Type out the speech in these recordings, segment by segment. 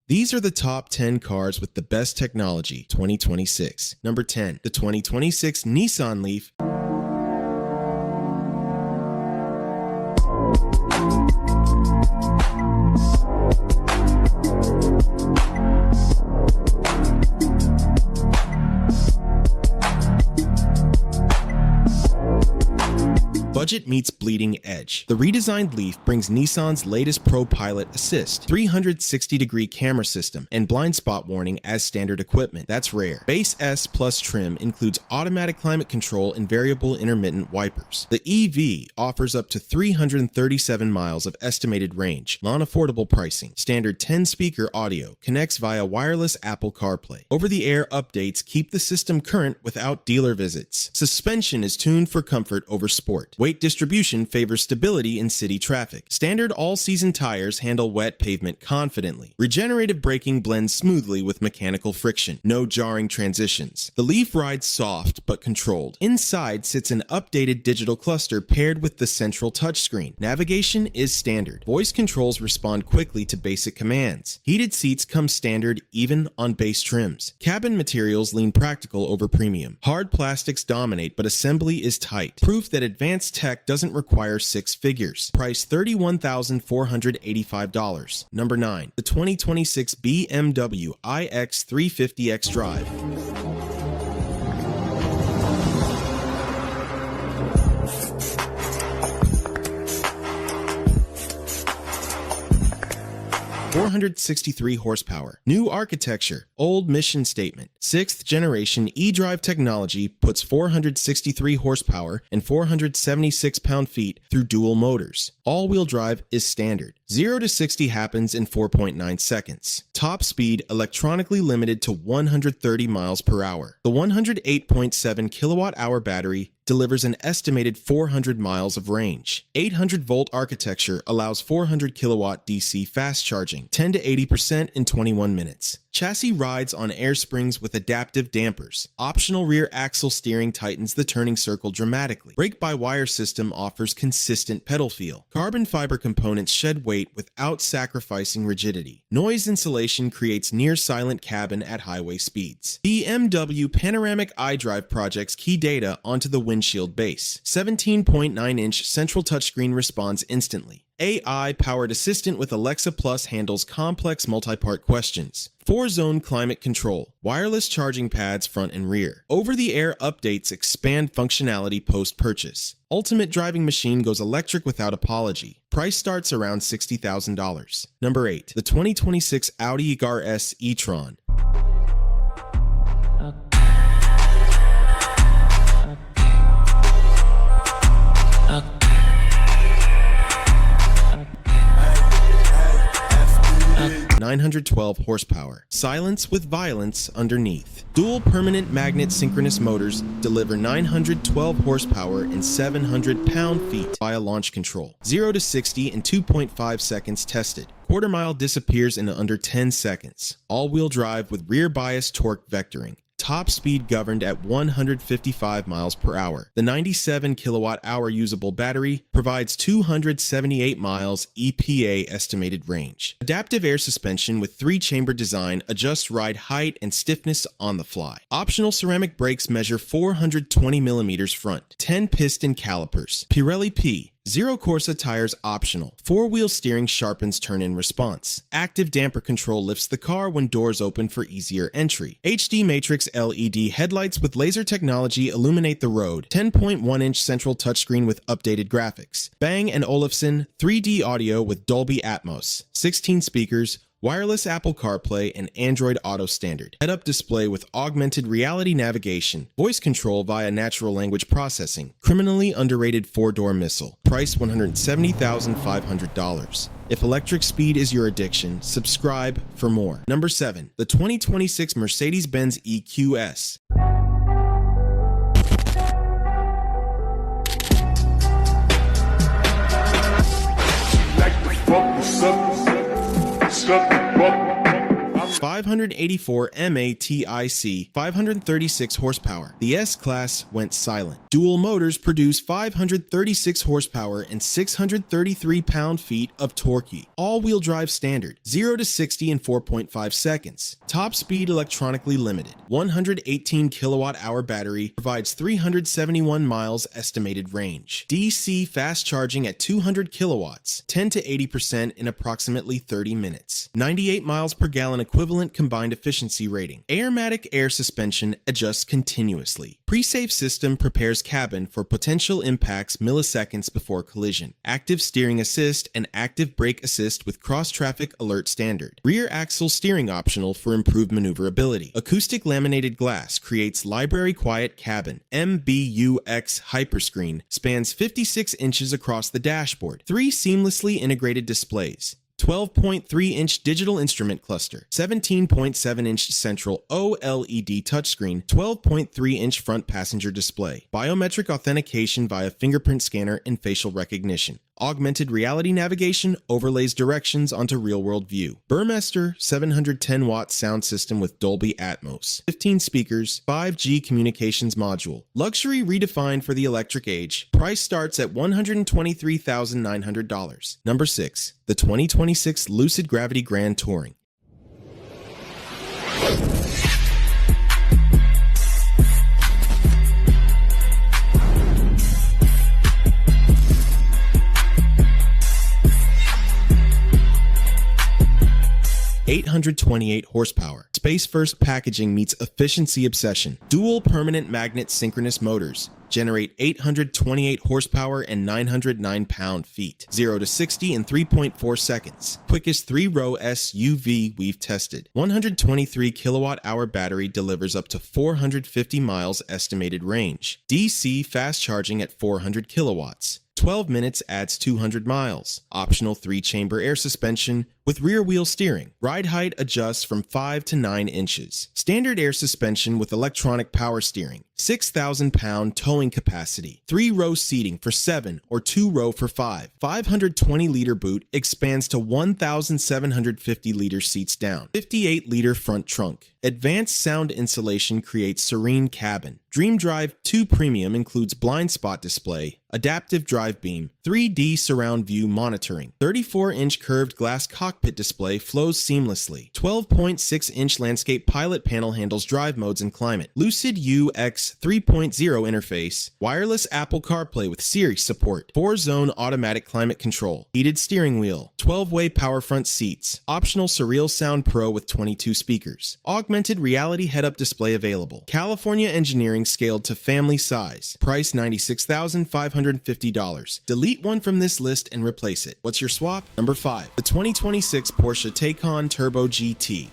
These are the top 10 cars with the best technology 2026. Number 10, the 2026 Nissan Leaf. Budget meets bleeding edge. The redesigned Leaf brings Nissan's latest Pro Pilot Assist, 360-degree camera system, and blind spot warning as standard equipment. That's rare. Base S Plus trim includes automatic climate control and variable intermittent wipers. The EV offers up to 337 miles of estimated range, non-affordable pricing. Standard 10-speaker audio connects via wireless Apple CarPlay. Over-the-air updates keep the system current without dealer visits. Suspension is tuned for comfort over sport. Weight distribution favors stability in city traffic. Standard all-season tires handle wet pavement confidently. Regenerative braking blends smoothly with mechanical friction. No jarring transitions. The Leaf rides soft but controlled. Inside sits an updated digital cluster paired with the central touchscreen. Navigation is standard. Voice controls respond quickly to basic commands. Heated seats come standard even on base trims. Cabin materials lean practical over premium. Hard plastics dominate, but assembly is tight. Proof that advanced tech doesn't require six figures. Price $31,485. Number 9, the 2026 BMW iX350 xDrive. .463 horsepower. New architecture. Old mission statement. 6th generation e-drive technology puts 463 horsepower and 476 pound-feet through dual motors. All-wheel drive is standard. 0 to 60 happens in 4.9 seconds. Top speed electronically limited to 130 miles per hour. The 108.7 kilowatt-hour battery delivers an estimated 400 miles of range. 800-volt architecture allows 400 kilowatt DC fast charging, 10 to 80% in 21 minutes. Chassis rides on air springs with adaptive dampers. Optional rear axle steering tightens the turning circle dramatically. Brake-by-wire system offers consistent pedal feel. Carbon fiber components shed weight without sacrificing rigidity. Noise insulation creates near-silent cabin at highway speeds. BMW Panoramic iDrive projects key data onto the windshield base. 17.9-inch central touchscreen responds instantly. AI-powered assistant with Alexa Plus handles complex multi-part questions. 4-zone climate control. Wireless charging pads front and rear. Over-the-air updates expand functionality post-purchase. Ultimate driving machine goes electric without apology. Price starts around $60,000. Number 8. The 2026 Audi RS e-tron. .912 horsepower. Silence with violence underneath. Dual permanent magnet synchronous motors deliver 912 horsepower and 700 pound-feet via launch control. 0 to 60 in 2.5 seconds tested. Quarter mile disappears in under 10 seconds. All-wheel drive with rear bias torque vectoring. Top speed governed at 155 miles per hour. The 97 kilowatt-hour usable battery provides 278 miles EPA estimated range. Adaptive air suspension with 3-chamber design adjusts ride height and stiffness on the fly. Optional ceramic brakes measure 420 millimeters front. 10 piston calipers. Pirelli P. Zero Corsa tires optional. 4-wheel steering sharpens turn-in response. Active damper control lifts the car when doors open for easier entry. HD Matrix LED headlights with laser technology illuminate the road. 10.1-inch central touchscreen with updated graphics. Bang & Olufsen 3D audio with Dolby Atmos. 16 speakers. Wireless Apple CarPlay and Android Auto standard. Head-up display with augmented reality navigation. Voice control via natural language processing. Criminally underrated 4-door missile. Price $170,500. If electric speed is your addiction, subscribe for more. Number 7. The 2026 Mercedes-Benz EQS. 584 MATIC, 536 horsepower. The S-Class went silent. Dual motors produce 536 horsepower and 633 pound-feet of torque. All-wheel drive standard, 0 to 60 in 4.5 seconds. Top speed electronically limited. 118 kilowatt-hour battery provides 371 miles estimated range. DC fast charging at 200 kilowatts, 10 to 80% in approximately 30 minutes. 98 miles per gallon equivalent combined efficiency rating. Airmatic air suspension adjusts continuously. Pre-safe system prepares cabin for potential impacts milliseconds before collision. Active steering assist and active brake assist with cross-traffic alert standard. Rear axle steering optional for improved maneuverability. Acoustic laminated glass creates library quiet cabin. MBUX Hyperscreen spans 56 inches across the dashboard. 3 seamlessly integrated displays. 12.3-inch digital instrument cluster, 17.7-inch central OLED touchscreen, 12.3-inch front passenger display, biometric authentication via fingerprint scanner and facial recognition. Augmented reality navigation overlays directions onto real-world view. Burmester 710-watt sound system with Dolby Atmos. 15 speakers, 5G communications module. Luxury redefined for the electric age. Price starts at $123,900. Number 6. The 2026 Lucid Gravity Grand Touring. $828 horsepower. Space-first packaging meets efficiency obsession. Dual permanent magnet synchronous motors generate 828 horsepower and 909 pound-feet. 0 to 60 in 3.4 seconds. Quickest 3-row SUV we've tested. 123 kilowatt-hour battery delivers up to 450 miles estimated range. DC fast charging at 400 kilowatts. 12 minutes adds 200 miles. Optional 3-chamber air suspension with rear-wheel steering. Ride height adjusts from 5 to 9 inches. Standard air suspension with electronic power steering. 6,000-pound towing capacity. 3-row seating for 7 or 2-row for 5. 520-liter boot expands to 1,750-liter seats down. 58-liter front trunk. Advanced sound insulation creates serene cabin. Dream Drive 2 Premium includes blind spot display, adaptive drive beam, 3D surround view monitoring, 34-inch curved glass cockpit display flows seamlessly, 12.6-inch landscape pilot panel handles drive modes and climate, Lucid UX 3.0 interface, wireless Apple CarPlay with Siri support, 4-zone automatic climate control, heated steering wheel, 12-way power front seats, optional Surreal Sound Pro with 22 speakers, augmented reality head-up display available, California engineering scaled to family size, price $96,550. Delete one from this list and replace it. What's your swap? Number 5. The 2026 Porsche Taycan Turbo GT.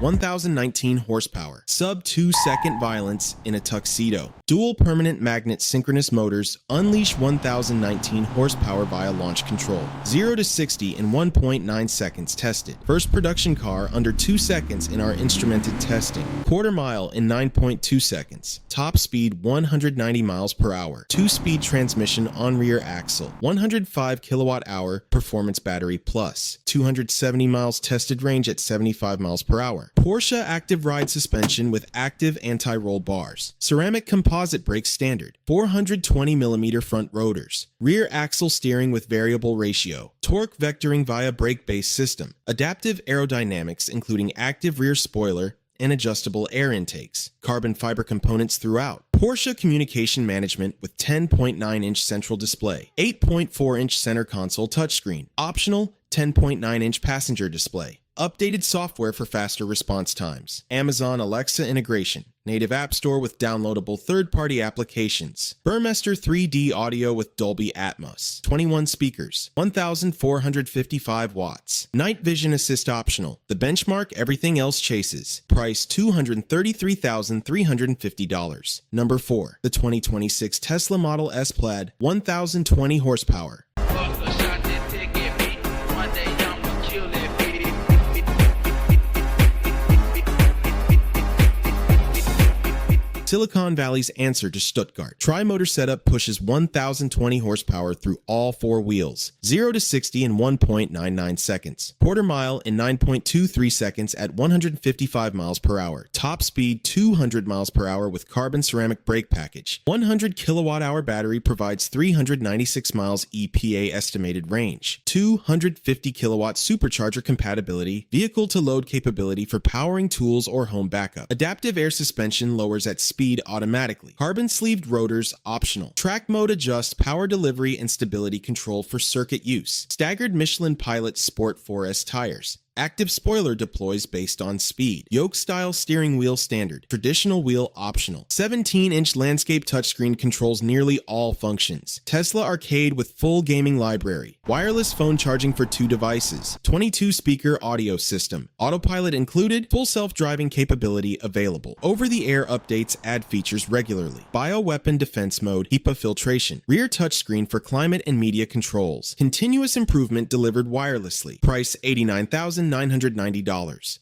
$1,019 horsepower. Sub 2-second violence in a tuxedo. Dual permanent magnet synchronous motors unleash 1,019 horsepower via launch control. 0 to 60 in 1.9 seconds tested. First production car under 2 seconds in our instrumented testing. Quarter mile in 9.2 seconds. Top speed 190 miles per hour. 2-speed transmission on rear axle. 105 kilowatt hour performance battery plus. 270 miles tested range at 75 miles per hour. Porsche active ride suspension with active anti-roll bars. Ceramic composite brakes standard. 420mm front rotors. Rear axle steering with variable ratio. Torque vectoring via brake-based system. Adaptive aerodynamics including active rear spoiler and adjustable air intakes. Carbon fiber components throughout. Porsche communication management with 10.9-inch central display. 8.4-inch center console touchscreen. Optional 10.9-inch passenger display. Updated software for faster response times. Amazon Alexa integration. Native App Store with downloadable third-party applications. Burmester 3D audio with Dolby Atmos. 21 speakers. 1,455 watts. Night vision assist optional. The benchmark everything else chases. Price $233,350. Number 4. The 2026 Tesla Model S Plaid. 1,020 horsepower. Off the shot, then take it. Silicon Valley's answer to Stuttgart. Tri-motor setup pushes 1,020 horsepower through all four wheels. 0 to 60 in 1.99 seconds. Quarter mile in 9.23 seconds at 155 miles per hour. Top speed 200 miles per hour with carbon ceramic brake package. 100 kilowatt-hour battery provides 396 miles EPA estimated range. 250 kilowatt supercharger compatibility. Vehicle-to-load capability for powering tools or home backup. Adaptive air suspension lowers at speed automatically. Carbon-sleeved rotors optional. Track mode adjusts power delivery and stability control for circuit use. Staggered Michelin Pilot Sport 4S tires. Active spoiler deploys based on speed. Yoke-style steering wheel standard. Traditional wheel optional. 17-inch landscape touchscreen controls nearly all functions. Tesla Arcade with full gaming library. Wireless phone charging for 2 devices. 22-speaker audio system. Autopilot included. Full self-driving capability available. Over-the-air updates add features regularly. Bioweapon defense mode. HEPA filtration. Rear touchscreen for climate and media controls. Continuous improvement delivered wirelessly. Price $89,990.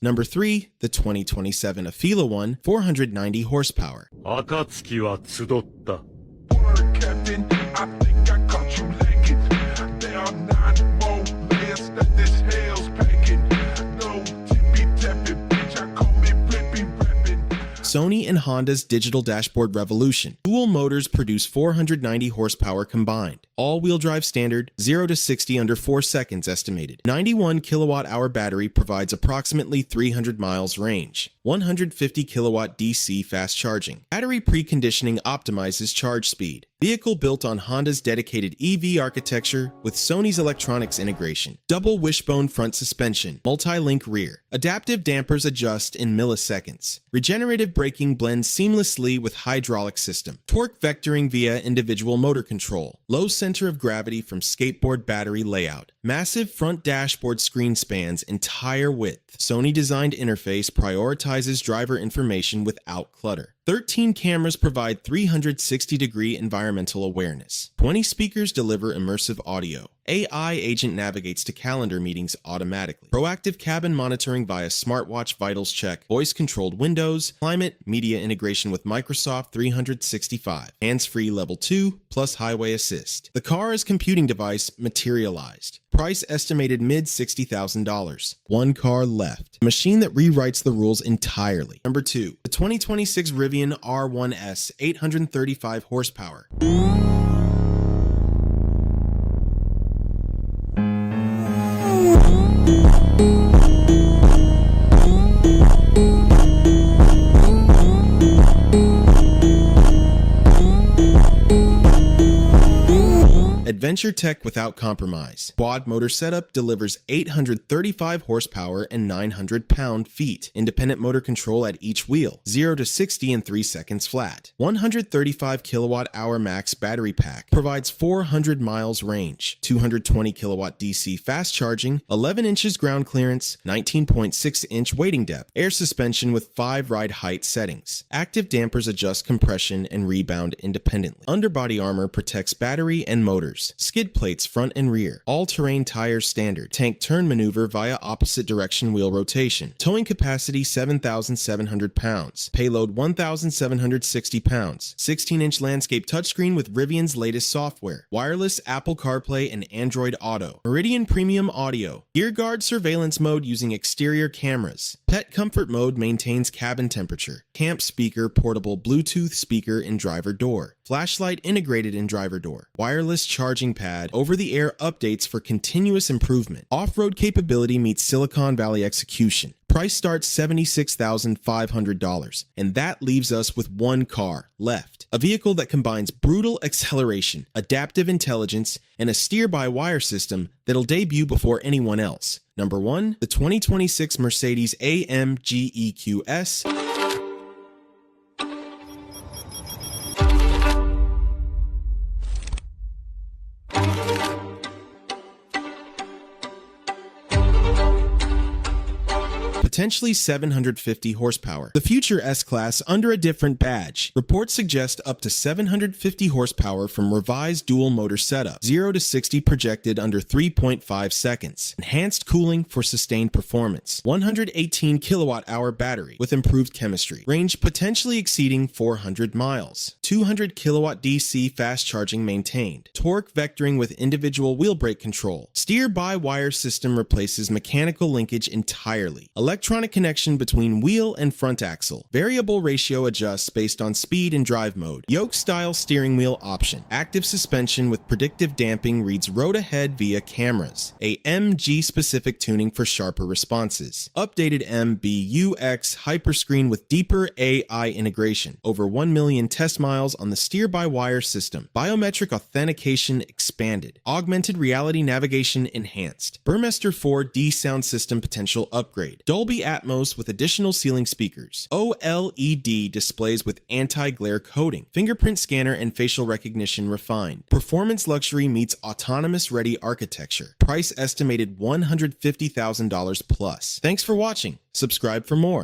Number 3, the 2027 Afeela One, 490 horsepower. 暁は集った。 Captain, I think I caught you lacking. There are 9 more layers that this hell's packing. No tippy-tappy, bitch, I call me Rippy Rappin'. Sony and Honda's digital dashboard revolution. Dual motors produce 490 horsepower combined. All-wheel drive standard, 0 to 60 under 4 seconds estimated. 91 kilowatt-hour battery provides approximately 300 miles range. 150 kilowatt DC fast charging. Battery preconditioning optimizes charge speed. Vehicle built on Honda's dedicated EV architecture with Sony's electronics integration. Double wishbone front suspension. Multi-link rear. Adaptive dampers adjust in milliseconds. Regenerative braking blends seamlessly with hydraulic system. Torque vectoring via individual motor control. Low center of gravity from skateboard battery layout. Massive front dashboard screen spans entire width. Sony designed interface prioritizes driver information without clutter. 13 cameras provide 360-degree environmental awareness. 20 speakers deliver immersive audio. AI agent navigates to calendar meetings automatically. Proactive cabin monitoring via smartwatch vitals check. Voice-controlled windows. Climate, media integration with Microsoft 365. Hands-free level 2 plus highway assist. The car as computing device materialized. Price estimated mid $60,000. One car left. A machine that rewrites the rules entirely. Number 2, the 2026 Rivian R1S, 835 horsepower. Adventure tech without compromise. Quad motor setup delivers 835 horsepower and 900 pound-feet. Independent motor control at each wheel. 0 to 60 in 3 seconds flat. 135 kilowatt-hour max battery pack. Provides 400 miles range. 220 kilowatt DC fast charging. 11 inches ground clearance. 19.6 inch weighting depth. Air suspension with 5 ride height settings. Active dampers adjust compression and rebound independently. Underbody armor protects battery and motors. Skid plates front and rear. All-terrain tires standard. Tank turn maneuver via opposite direction wheel rotation. Towing capacity 7,700 pounds. Payload 1,760 pounds. 16-inch landscape touchscreen with Rivian's latest software. Wireless Apple CarPlay and Android Auto. Meridian Premium Audio. Ear guard surveillance mode using exterior cameras. Pet comfort mode maintains cabin temperature. Camp speaker portable Bluetooth speaker in driver door. Flashlight integrated in driver door. Wireless charging pad. Over-the-air updates for continuous improvement. Off-road capability meets Silicon Valley execution. Price starts $76,500, and that leaves us with one car left. A vehicle that combines brutal acceleration, adaptive intelligence, and a steer-by-wire system that'll debut before anyone else. Number 1, the 2026 Mercedes-AMG EQS. potentially 750 horsepower. The future S-Class under a different badge. Reports suggest up to 750 horsepower from revised dual motor setup. 0 to 60 projected under 3.5 seconds. Enhanced cooling for sustained performance. 118 kilowatt-hour battery with improved chemistry. Range potentially exceeding 400 miles. 200 kilowatt DC fast charging maintained. Torque vectoring with individual wheel brake control. Steer-by-wire system replaces mechanical linkage entirely. Electronic connection between wheel and front axle. Variable ratio adjusts based on speed and drive mode. Yoke-style steering wheel option. Active suspension with predictive damping reads road ahead via cameras. A MG-specific tuning for sharper responses. Updated MBUX Hyperscreen with deeper AI integration. Over 1 million test miles on the steer-by-wire system. Biometric authentication expanded. Augmented reality navigation enhanced. Burmester 4D sound system potential upgrade. Dolby Atmos with additional ceiling speakers. OLED displays with anti-glare coating. Fingerprint scanner and facial recognition refined. Performance luxury meets autonomous-ready architecture. Price estimated $150,000 plus. Thanks for watching. Subscribe for more.